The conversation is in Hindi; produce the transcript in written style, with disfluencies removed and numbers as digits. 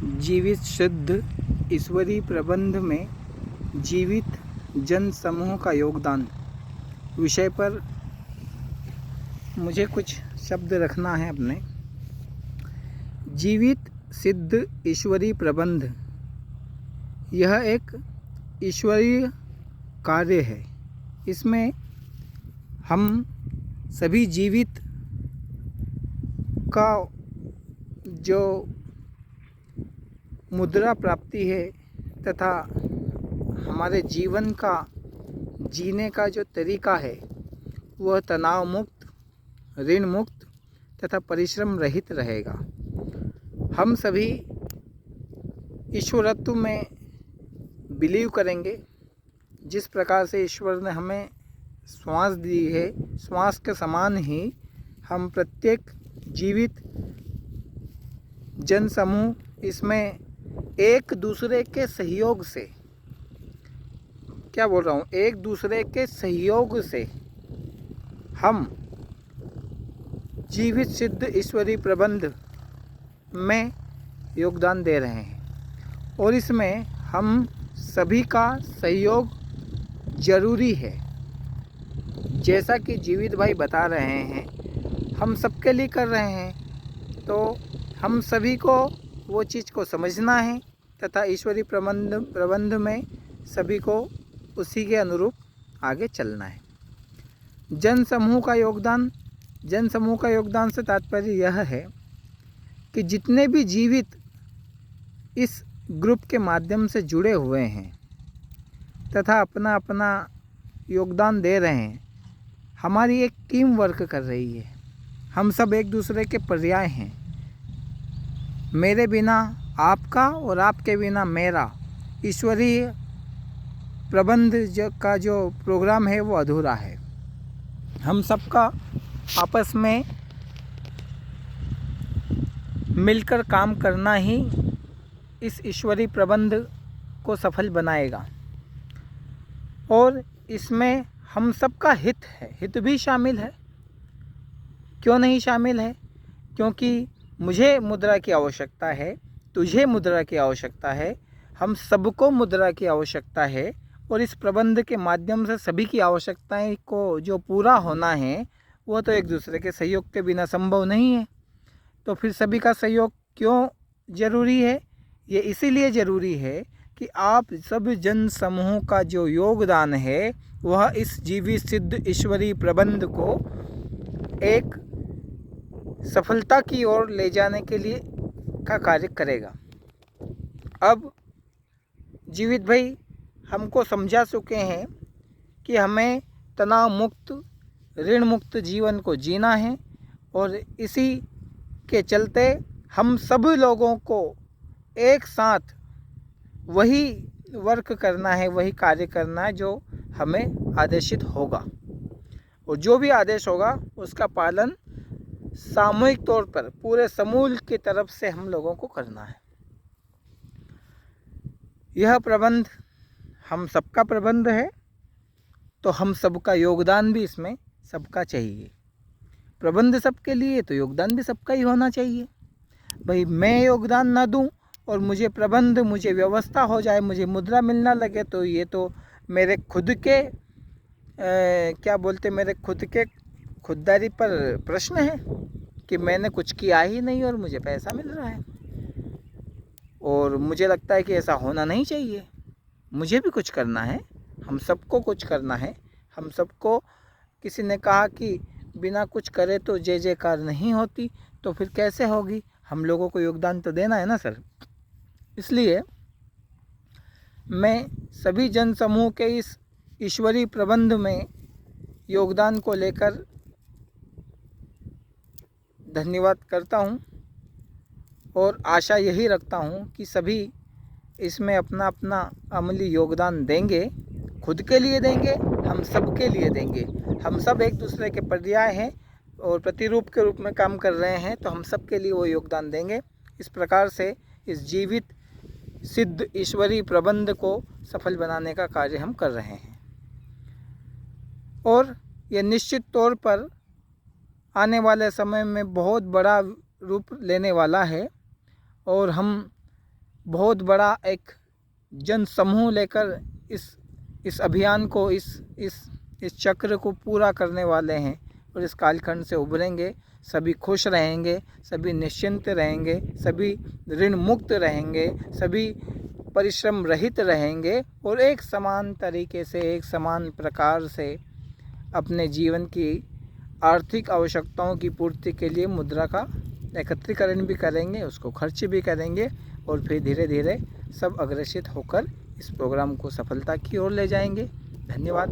जीवित शुद्ध ईश्वरीय प्रबंध में जीवित जन समूह का योगदान विषय पर मुझे कुछ शब्द रखना है अपने। जीवित सिद्ध ईश्वरीय प्रबंध यह एक ईश्वरीय कार्य है। इसमें हम सभी जीवित का जो मुद्रा प्राप्ति है तथा हमारे जीवन का जीने का जो तरीका है वह तनाव मुक्त, ऋण मुक्त तथा परिश्रम रहित रहेगा। हम सभी ईश्वरत्व में बिलीव करेंगे। जिस प्रकार से ईश्वर ने हमें श्वास दी है, श्वास के समान ही हम प्रत्येक जीवित जन समूह इसमें एक दूसरे के सहयोग से, एक दूसरे के सहयोग से हम जीवित सिद्ध ईश्वरीय प्रबंध में योगदान दे रहे हैं और इसमें हम सभी का सहयोग जरूरी है। जैसा कि जीवित भाई बता रहे हैं, हम सबके लिए कर रहे हैं, तो हम सभी को वो चीज़ को समझना है तथा ईश्वरीय प्रबंध में सभी को उसी के अनुरूप आगे चलना है। जन समूह का योगदान से तात्पर्य यह है कि जितने भी जीवित इस ग्रुप के माध्यम से जुड़े हुए हैं तथा अपना अपना योगदान दे रहे हैं, हमारी एक टीम वर्क कर रही है। हम सब एक दूसरे के पर्याय हैं। मेरे बिना आपका और आपके बिना मेरा ईश्वरीय प्रबंध का जो प्रोग्राम है वो अधूरा है। हम सबका आपस में मिलकर काम करना ही इस ईश्वरीय प्रबंध को सफल बनाएगा और इसमें हम सबका हित है। हित भी शामिल है। क्यों नहीं शामिल है? क्योंकि मुझे मुद्रा की आवश्यकता है, तुझे मुद्रा की आवश्यकता है, हम सबको मुद्रा की आवश्यकता है और इस प्रबंध के माध्यम से सभी की आवश्यकताएं को जो पूरा होना है वो तो एक दूसरे के सहयोग के बिना संभव नहीं है। तो फिर सभी का सहयोग क्यों ज़रूरी है? ये इसीलिए ज़रूरी है कि आप सब जन समूह का जो योगदान है वह इस जीवित सिद्ध ईश्वरीय प्रबंध को एक सफलता की ओर ले जाने के लिए का कार्य करेगा। अब जीवित भाई हमको समझा चुके हैं कि हमें तनाव मुक्त, ऋण मुक्त जीवन को जीना है और इसी के चलते हम सब लोगों को एक साथ वही वर्क करना है, वही कार्य करना है जो हमें आदेशित होगा और जो भी आदेश होगा उसका पालन सामूहिक तौर पर पूरे समूह की तरफ से हम लोगों को करना है। यह प्रबंध हम सबका प्रबंध है तो हम सबका योगदान भी इसमें सबका चाहिए। प्रबंध सबके लिए तो योगदान भी सबका ही होना चाहिए। भाई मैं योगदान ना दूं और मुझे व्यवस्था हो जाए, मुझे मुद्रा मिलना लगे तो ये तो मेरे खुद के मेरे खुद के खुददारी पर प्रश्न है कि मैंने कुछ किया ही नहीं और मुझे पैसा मिल रहा है। और मुझे लगता है कि ऐसा होना नहीं चाहिए। मुझे भी कुछ करना है, हम सबको कुछ करना है। हम सबको, किसी ने कहा कि बिना कुछ करे तो जय जयकार नहीं होती, तो फिर कैसे होगी? हम लोगों को योगदान तो देना है ना सर। इसलिए मैं सभी जन समूह के इस ईश्वरीय प्रबंध में योगदान को लेकर धन्यवाद करता हूँ और आशा यही रखता हूँ कि सभी इसमें अपना अपना अमली योगदान देंगे। खुद के लिए देंगे, हम सब के लिए देंगे। हम सब एक दूसरे के पर्याय हैं और प्रतिरूप के रूप में काम कर रहे हैं, तो हम सब के लिए वो योगदान देंगे। इस प्रकार से इस जीवित सिद्ध ईश्वरीय प्रबंध को सफल बनाने का कार्य हम कर रहे हैं और ये निश्चित तौर पर आने वाले समय में बहुत बड़ा रूप लेने वाला है और हम बहुत बड़ा एक जन समूह लेकर इस अभियान को इस चक्र को पूरा करने वाले हैं और इस कालखंड से उभरेंगे। सभी खुश रहेंगे, सभी निश्चिंत रहेंगे, सभी ऋण मुक्त रहेंगे, सभी परिश्रम रहित रहेंगे और एक समान तरीके से, एक समान प्रकार से अपने जीवन की आर्थिक आवश्यकताओं की पूर्ति के लिए मुद्रा का एकत्रीकरण भी करेंगे, उसको खर्च भी करेंगे और फिर धीरे धीरे सब अग्रसित होकर इस प्रोग्राम को सफलता की ओर ले जाएंगे। धन्यवाद।